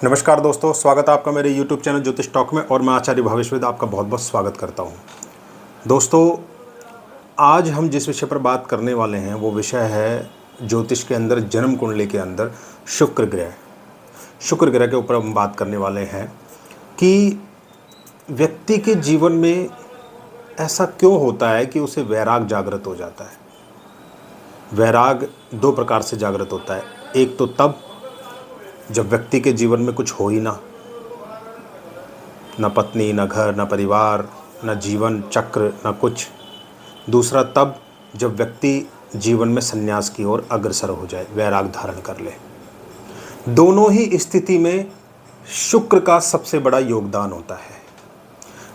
नमस्कार दोस्तों, स्वागत है आपका मेरे YouTube चैनल ज्योतिष टॉक में। और मैं आचार्य भावेश वेद आपका बहुत बहुत स्वागत करता हूं। दोस्तों, आज हम जिस विषय पर बात करने वाले हैं वो विषय है ज्योतिष के अंदर, जन्म कुंडली के अंदर शुक्र ग्रह। शुक्र ग्रह के ऊपर हम बात करने वाले हैं कि व्यक्ति के जीवन में ऐसा क्यों होता है कि उसे वैराग जागृत हो जाता है। वैराग दो प्रकार से जागृत होता है। एक तो तब जब व्यक्ति के जीवन में कुछ हो ही ना पत्नी, ना घर, ना परिवार, ना जीवन चक्र, ना कुछ। दूसरा तब जब व्यक्ति जीवन में संन्यास की ओर अग्रसर हो जाए, वैराग धारण कर ले। दोनों ही स्थिति में शुक्र का सबसे बड़ा योगदान होता है।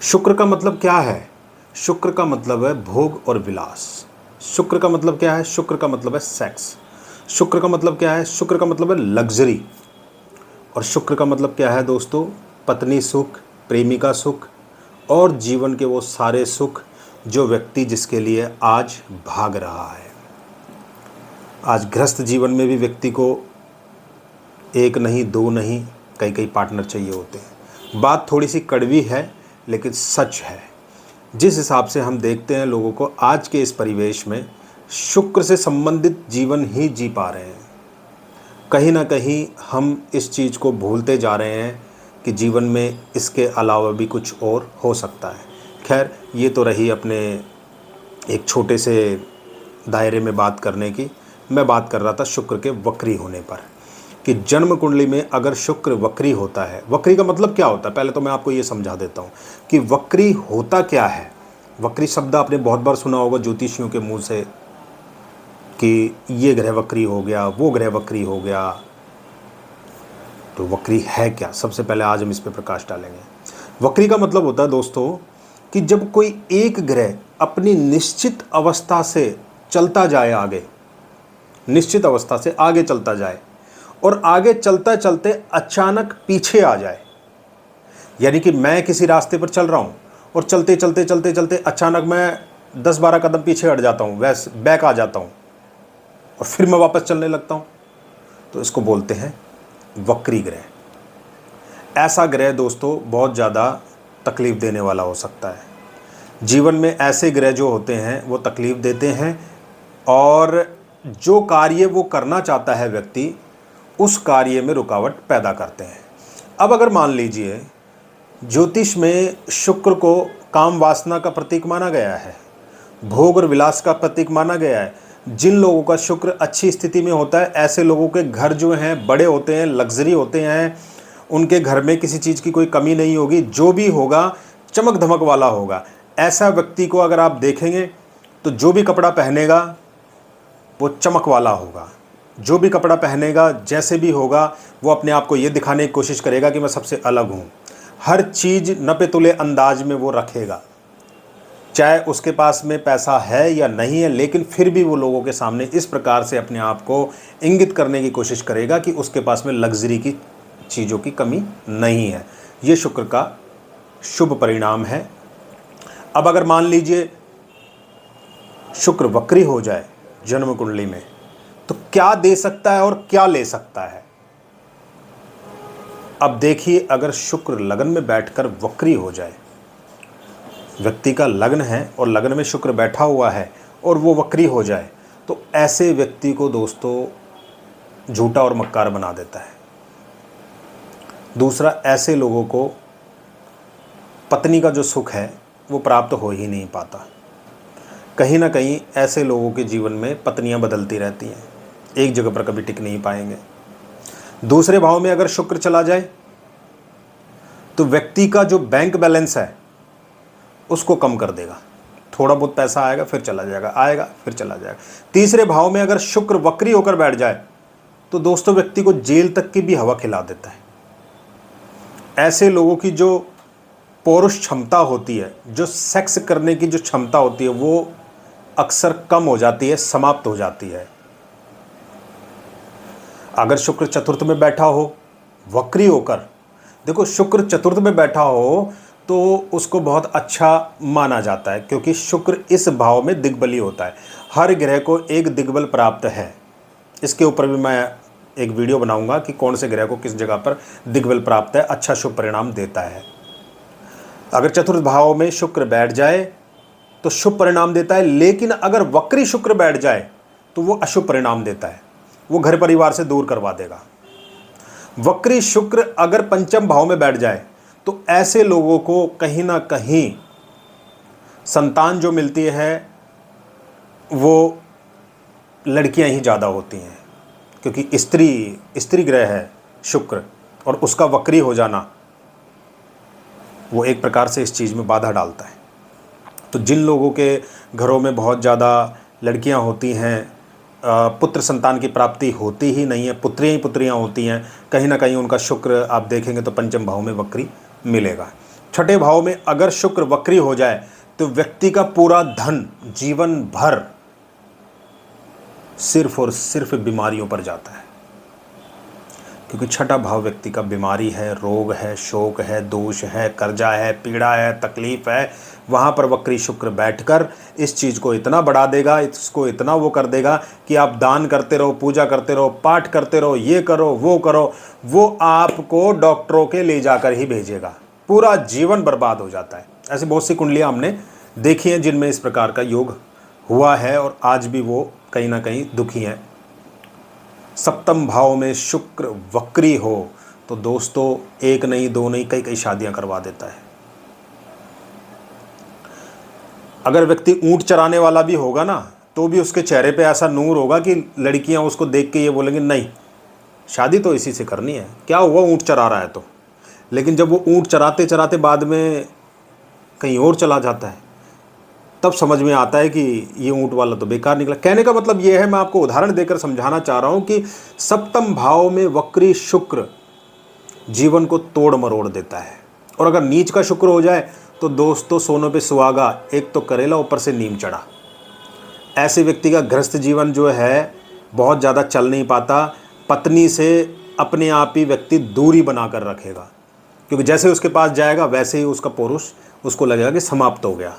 शुक्र का मतलब क्या है? शुक्र का मतलब है भोग और विलास। शुक्र का मतलब क्या है? शुक्र का मतलब है सेक्स। शुक्र का मतलब क्या है? शुक्र का मतलब है लग्जरी। और शुक्र का मतलब क्या है दोस्तों? पत्नी सुख, प्रेमिका सुख और जीवन के वो सारे सुख जो व्यक्ति जिसके लिए आज भाग रहा है। आज गृहस्थ जीवन में भी व्यक्ति को एक नहीं, दो नहीं, कई कई पार्टनर चाहिए होते हैं। बात थोड़ी सी कड़वी है लेकिन सच है। जिस हिसाब से हम देखते हैं लोगों को आज के इस परिवेश में, शुक्र से संबंधित जीवन ही जी पा रहे हैं। कहीं ना कहीं हम इस चीज़ को भूलते जा रहे हैं कि जीवन में इसके अलावा भी कुछ और हो सकता है। खैर, ये तो रही अपने एक छोटे से दायरे में बात करने की। मैं बात कर रहा था शुक्र के वक्री होने पर, कि जन्म कुंडली में अगर शुक्र वक्री होता है। वक्री का मतलब क्या होता है? पहले तो मैं आपको ये समझा देता हूँ कि वक्री होता क्या है। वक्री शब्द आपने बहुत बार सुना होगा ज्योतिषियों के मुँह से कि ये ग्रह वक्री हो गया, वो ग्रह वक्री हो गया। तो वक्री है क्या? सबसे पहले आज हम इस पर प्रकाश डालेंगे। वक्री का मतलब होता है दोस्तों कि जब कोई एक ग्रह अपनी निश्चित अवस्था से चलता जाए, आगे निश्चित अवस्था से आगे चलता जाए और आगे चलता चलते अचानक पीछे आ जाए। यानी कि मैं किसी रास्ते पर चल रहा हूँ और चलते चलते चलते चलते अचानक मैं 10-12 कदम पीछे हट जाता हूँ, वैसे बैक आ जाता हूँ और फिर मैं वापस चलने लगता हूँ। तो इसको बोलते हैं वक्री ग्रह। ऐसा ग्रह दोस्तों बहुत ज़्यादा तकलीफ़ देने वाला हो सकता है। जीवन में ऐसे ग्रह जो होते हैं वो तकलीफ़ देते हैं और जो कार्य वो करना चाहता है व्यक्ति, उस कार्य में रुकावट पैदा करते हैं। अब अगर मान लीजिए ज्योतिष में शुक्र को काम वासना का प्रतीक माना गया है, भोग और विलास का प्रतीक माना गया है। जिन लोगों का शुक्र अच्छी स्थिति में होता है, ऐसे लोगों के घर जो हैं बड़े होते हैं, लग्जरी होते हैं। उनके घर में किसी चीज़ की कोई कमी नहीं होगी, जो भी होगा चमक धमक वाला होगा। ऐसा व्यक्ति को अगर आप देखेंगे तो जो भी कपड़ा पहनेगा वो चमक वाला होगा। जो भी कपड़ा पहनेगा, जैसे भी होगा, वो अपने आप को ये दिखाने की कोशिश करेगा कि मैं सबसे अलग हूँ। हर चीज़ नपे तुले अंदाज में वो रखेगा, चाहे उसके पास में पैसा है या नहीं है, लेकिन फिर भी वो लोगों के सामने इस प्रकार से अपने आप को इंगित करने की कोशिश करेगा कि उसके पास में लग्जरी की चीज़ों की कमी नहीं है। ये शुक्र का शुभ परिणाम है। अब अगर मान लीजिए शुक्र वक्री हो जाए जन्म कुंडली में, तो क्या दे सकता है और क्या ले सकता है? अब देखिए, अगर शुक्र लगन में बैठकर वक्री हो जाए, व्यक्ति का लग्न है और लग्न में शुक्र बैठा हुआ है और वो वक्री हो जाए, तो ऐसे व्यक्ति को दोस्तों झूठा और मक्कार बना देता है। दूसरा, ऐसे लोगों को पत्नी का जो सुख है वो प्राप्त हो ही नहीं पाता। कहीं ना कहीं ऐसे लोगों के जीवन में पत्नियां बदलती रहती हैं, एक जगह पर कभी टिक नहीं पाएंगे। दूसरे भाव में अगर शुक्र चला जाए तो व्यक्ति का जो बैंक बैलेंस है उसको कम कर देगा। थोड़ा बहुत पैसा आएगा फिर चला जाएगा, आएगा फिर चला जाएगा। तीसरे भाव में अगर शुक्र वक्री होकर बैठ जाए तो दोस्तों व्यक्ति को जेल तक की भी हवा खिला देता है। ऐसे लोगों की जो पौरुष क्षमता होती है, जो सेक्स करने की जो क्षमता होती है, वो अक्सर कम हो जाती है, समाप्त हो जाती है। अगर शुक्र चतुर्थ में बैठा हो वक्री होकर, देखो शुक्र चतुर्थ में बैठा हो तो उसको बहुत अच्छा माना जाता है, क्योंकि शुक्र इस भाव में दिग्बली होता है। हर ग्रह को एक दिग्बल प्राप्त है। इसके ऊपर भी मैं एक वीडियो बनाऊंगा कि कौन से ग्रह को किस जगह पर दिग्बल प्राप्त है, अच्छा शुभ परिणाम देता है। अगर चतुर्थ भाव में शुक्र बैठ जाए तो शुभ परिणाम देता है, लेकिन अगर वक्री शुक्र बैठ जाए तो वो अशुभ परिणाम देता है, वो घर परिवार से दूर करवा देगा। वक्री शुक्र अगर पंचम भाव में बैठ जाए तो ऐसे लोगों को कहीं ना कहीं संतान जो मिलती है वो लड़कियां ही ज़्यादा होती हैं, क्योंकि स्त्री ग्रह है शुक्र, और उसका वक्री हो जाना वो एक प्रकार से इस चीज़ में बाधा डालता है। तो जिन लोगों के घरों में बहुत ज़्यादा लड़कियां होती हैं, पुत्र संतान की प्राप्ति होती ही नहीं है, पुत्रियां ही पुत्रियां होती हैं, कहीं ना कहीं उनका शुक्र आप देखेंगे तो पंचम भाव में वक्री मिलेगा। छठे भाव में अगर शुक्र वक्री हो जाए तो व्यक्ति का पूरा धन जीवन भर सिर्फ और सिर्फ बीमारियों पर जाता है, क्योंकि छठा भाव व्यक्ति का बीमारी है, रोग है, शोक है, दोष है, कर्जा है, पीड़ा है, तकलीफ है। वहाँ पर वक्री शुक्र बैठकर इस चीज़ को इतना बढ़ा देगा, इसको इतना वो कर देगा कि आप दान करते रहो, पूजा करते रहो, पाठ करते रहो, ये करो वो करो, वो आपको डॉक्टरों के ले जाकर ही भेजेगा, पूरा जीवन बर्बाद हो जाता है। ऐसी बहुत सी कुंडलियाँ हमने देखी हैं जिनमें इस प्रकार का योग हुआ है, और आज भी वो कहीं ना कहीं दुखी हैं। सप्तम भाव में शुक्र वक्री हो तो दोस्तों एक नहीं, दो नहीं, कई कई शादियां करवा देता है। अगर व्यक्ति ऊंट चराने वाला भी होगा ना, तो भी उसके चेहरे पे ऐसा नूर होगा कि लड़कियां उसको देख के ये बोलेंगे नहीं, शादी तो इसी से करनी है, क्या हुआ ऊंट चरा रहा है तो। लेकिन जब वो ऊंट चराते चराते बाद में कहीं और चला जाता है, तब समझ में आता है कि ये ऊंट वाला तो बेकार निकला। कहने का मतलब ये है, मैं आपको उदाहरण देकर समझाना चाह रहा हूँ कि सप्तम भाव में वक्री शुक्र जीवन को तोड़ मरोड़ देता है। और अगर नीच का शुक्र हो जाए तो दोस्तों सोने पे सुहागा, एक तो करेला ऊपर से नीम चढ़ा। ऐसे व्यक्ति का गृहस्थ जीवन जो है बहुत ज़्यादा चल नहीं पाता, पत्नी से अपने आप ही व्यक्ति दूरी बना कर रखेगा, क्योंकि जैसे उसके पास जाएगा वैसे ही उसका पुरुष उसको लगेगा कि समाप्त हो गया।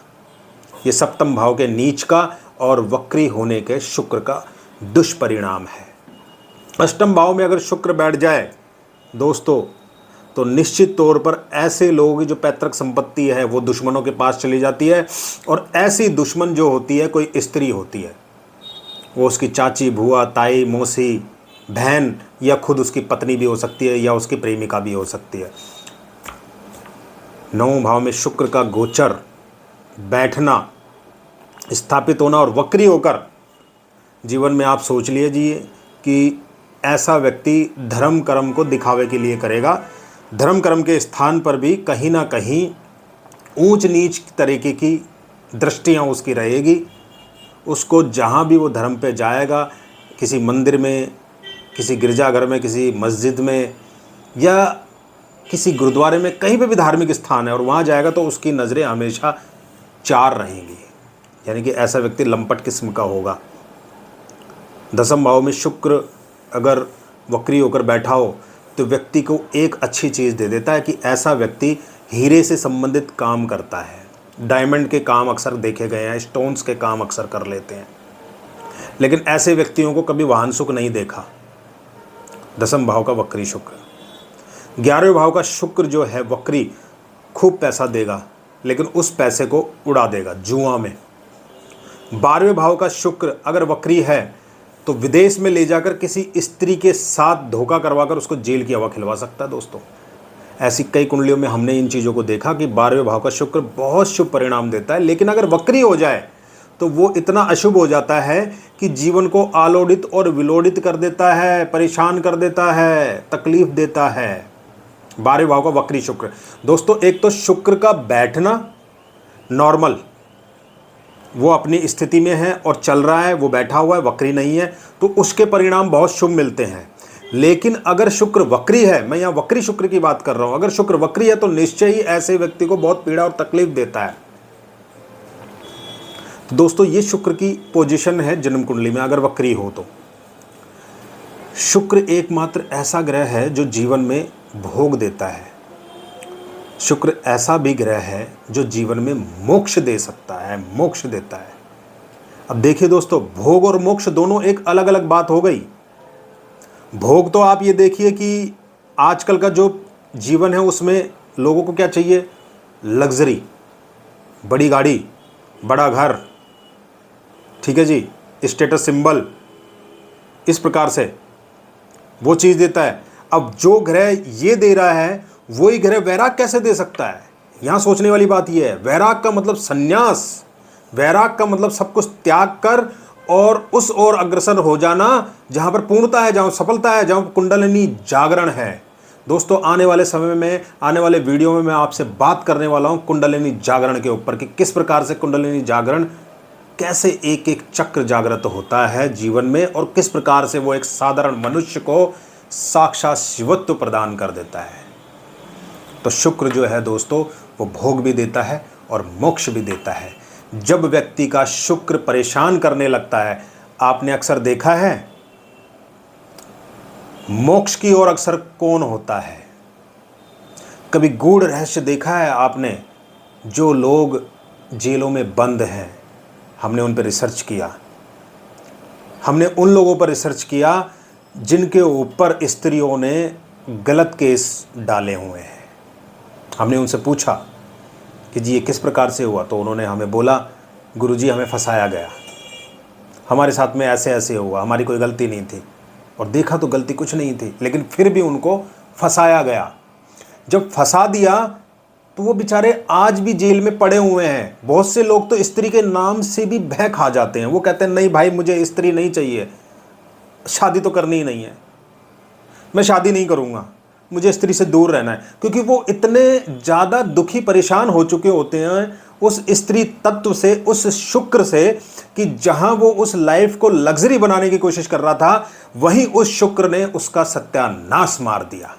ये सप्तम भाव के नीच का और वक्री होने के शुक्र का दुष्परिणाम है। अष्टम भाव में अगर शुक्र बैठ जाए दोस्तों तो निश्चित तौर पर ऐसे लोगों की जो पैतृक संपत्ति है वो दुश्मनों के पास चली जाती है, और ऐसी दुश्मन जो होती है कोई स्त्री होती है, वो उसकी चाची, बुआ, ताई, मौसी, बहन, या खुद उसकी पत्नी भी हो सकती है, या उसकी प्रेमिका भी हो सकती है। नौवें भाव में शुक्र का गोचर बैठना, स्थापित होना और वक्री होकर जीवन में आप सोच लीजिए कि ऐसा व्यक्ति धर्म कर्म को दिखावे के लिए करेगा। धर्म कर्म के स्थान पर भी कहीं ना कहीं ऊंच नीच तरीके की दृष्टियां उसकी रहेगी। उसको जहां भी वो धर्म पे जाएगा, किसी मंदिर में, किसी गिरजाघर में, किसी मस्जिद में, या किसी गुरुद्वारे में, कहीं पे भी धार्मिक स्थान है और वहाँ जाएगा तो उसकी नज़रें हमेशा चार रहेंगी, यानी कि ऐसा व्यक्ति लंपट किस्म का होगा। दसम भाव में शुक्र अगर वक्री होकर बैठा हो तो व्यक्ति को एक अच्छी चीज़ दे देता है कि ऐसा व्यक्ति हीरे से संबंधित काम करता है। डायमंड के काम अक्सर देखे गए हैं, स्टोन्स के काम अक्सर कर लेते हैं, लेकिन ऐसे व्यक्तियों को कभी वाहन सुख नहीं देखा। दसम भाव का वक्री शुक्र। 11वें भाव का शुक्र जो है वक्री खूब पैसा देगा, लेकिन उस पैसे को उड़ा देगा जुआ में। 12वें भाव का शुक्र अगर वक्री है तो विदेश में ले जाकर किसी स्त्री के साथ धोखा करवाकर उसको जेल की हवा खिलवा सकता है। दोस्तों ऐसी कई कुंडलियों में हमने इन चीज़ों को देखा कि 12वें भाव का शुक्र बहुत शुभ परिणाम देता है, लेकिन अगर वक्री हो जाए तो वो इतना अशुभ हो जाता है कि जीवन को आलोड़ित और विलोड़ित कर देता है, परेशान कर देता है, तकलीफ देता है। 12वें भाव का वक्री शुक्र। दोस्तों एक तो शुक्र का बैठना नॉर्मल, वो अपनी स्थिति में है और चल रहा है, वो बैठा हुआ है, वक्री नहीं है, तो उसके परिणाम बहुत शुभ मिलते हैं। लेकिन अगर शुक्र वक्री है, मैं यहाँ वक्री शुक्र की बात कर रहा हूँ, अगर शुक्र वक्री है तो निश्चय ही ऐसे व्यक्ति को बहुत पीड़ा और तकलीफ देता है। तो दोस्तों ये शुक्र की पोजीशन है जन्म कुंडली में अगर वक्री हो तो। शुक्र एकमात्र ऐसा ग्रह है जो जीवन में भोग देता है। शुक्र ऐसा भी ग्रह है जो जीवन में मोक्ष दे सकता है, मोक्ष देता है। अब देखिए दोस्तों, भोग और मोक्ष दोनों एक अलग अलग बात हो गई। भोग तो आप ये देखिए कि आजकल का जो जीवन है उसमें लोगों को क्या चाहिए, लग्जरी, बड़ी गाड़ी, बड़ा घर, ठीक है जी, स्टेटस सिंबल, इस प्रकार से वो चीज़ देता है। अब जो ग्रह ये दे रहा है वही ग्रह वैराग कैसे दे सकता है? यहाँ सोचने वाली बात ये है। वैराग का मतलब संन्यास, वैराग का मतलब सब कुछ त्याग कर और उस ओर अग्रसर हो जाना जहाँ पर पूर्णता है, जहाँ सफलता है, जहाँ कुंडलिनी जागरण है। दोस्तों आने वाले समय में, आने वाले वीडियो में मैं आपसे बात करने वाला हूँ कुंडलिनी जागरण के ऊपर कि किस प्रकार से कुंडलिनी जागरण, कैसे एक एक चक्र जागृत होता है जीवन में और किस प्रकार से वो एक साधारण मनुष्य को साक्षात शिवत्व प्रदान कर देता है। तो शुक्र जो है दोस्तों वो भोग भी देता है और मोक्ष भी देता है। जब व्यक्ति का शुक्र परेशान करने लगता है, आपने अक्सर देखा है मोक्ष की ओर अक्सर कौन होता है? कभी गूढ़ रहस्य देखा है आपने? जो लोग जेलों में बंद हैं, हमने उन पर रिसर्च किया, हमने उन लोगों पर रिसर्च किया जिनके ऊपर स्त्रियों ने गलत केस डाले हुए हैं। हमने उनसे पूछा कि जी ये किस प्रकार से हुआ, तो उन्होंने हमें बोला गुरुजी हमें फंसाया गया, हमारे साथ में ऐसे ऐसे हुआ, हमारी कोई गलती नहीं थी। और देखा तो गलती कुछ नहीं थी, लेकिन फिर भी उनको फंसाया गया। जब फंसा दिया तो वो बेचारे आज भी जेल में पड़े हुए हैं। बहुत से लोग तो स्त्री के नाम से भी भय खा जाते हैं। वो कहते हैं नहीं भाई मुझे स्त्री नहीं चाहिए, शादी तो करनी ही नहीं है, मैं शादी नहीं करूँगा, मुझे स्त्री से दूर रहना है। क्योंकि वो इतने ज़्यादा दुखी परेशान हो चुके होते हैं उस स्त्री तत्व से, उस शुक्र से, कि जहां वो उस लाइफ को लग्जरी बनाने की कोशिश कर रहा था वहीं उस शुक्र ने उसका सत्यानाश मार दिया।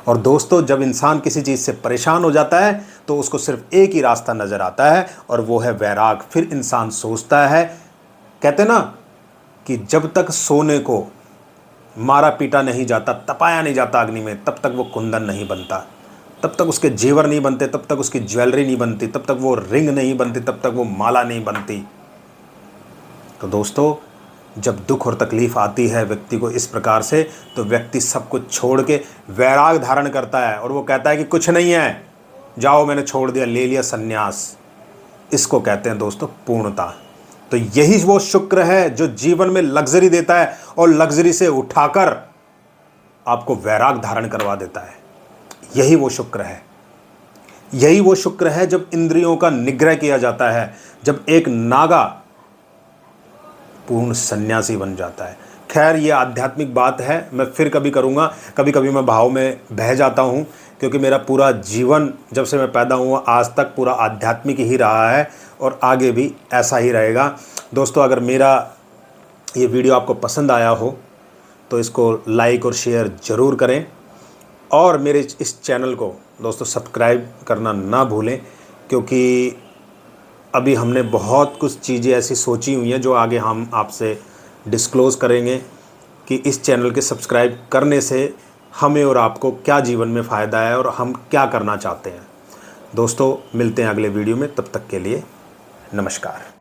और दोस्तों जब इंसान किसी चीज़ से परेशान हो जाता है तो उसको सिर्फ एक ही रास्ता नज़र आता है और वो है वैराग। फिर इंसान सोचता है, कहते ना कि जब तक सोने को मारा पीटा नहीं जाता, तपाया नहीं जाता अग्नि में, तब तक वो कुंदन नहीं बनता, तब तक उसके जेवर नहीं बनते, तब तक उसकी ज्वेलरी नहीं बनती, तब तक वो रिंग नहीं बनती, तब तक वो माला नहीं बनती। तो दोस्तों जब दुख और तकलीफ़ आती है व्यक्ति को इस प्रकार से, तो व्यक्ति सब कुछ छोड़ के वैराग धारण करता है और वो कहता है कि कुछ नहीं है, जाओ मैंने छोड़ दिया, ले लिया संन्यास। इसको कहते हैं दोस्तों पूर्णता। तो यही वो शुक्र है जो जीवन में लग्जरी देता है और लग्जरी से उठाकर आपको वैराग धारण करवा देता है। यही वो शुक्र है। यही वो शुक्र है जब इंद्रियों का निग्रह किया जाता है, जब एक नागा पूर्ण सन्यासी बन जाता है। खैर ये आध्यात्मिक बात है, मैं फिर कभी करूँगा। कभी कभी मैं भाव में बह जाता हूँ क्योंकि मेरा पूरा जीवन जब से मैं पैदा हुआ आज तक पूरा आध्यात्मिक ही रहा है और आगे भी ऐसा ही रहेगा। दोस्तों अगर मेरा ये वीडियो आपको पसंद आया हो तो इसको लाइक और शेयर ज़रूर करें और मेरे इस चैनल को दोस्तों सब्सक्राइब करना ना भूलें, क्योंकि अभी हमने बहुत कुछ चीज़ें ऐसी सोची हुई हैं जो आगे हम आपसे डिस्क्लोज़ करेंगे कि इस चैनल के सब्सक्राइब करने से हमें और आपको क्या जीवन में फ़ायदा है और हम क्या करना चाहते हैं। दोस्तों मिलते हैं अगले वीडियो में, तब तक के लिए नमस्कार।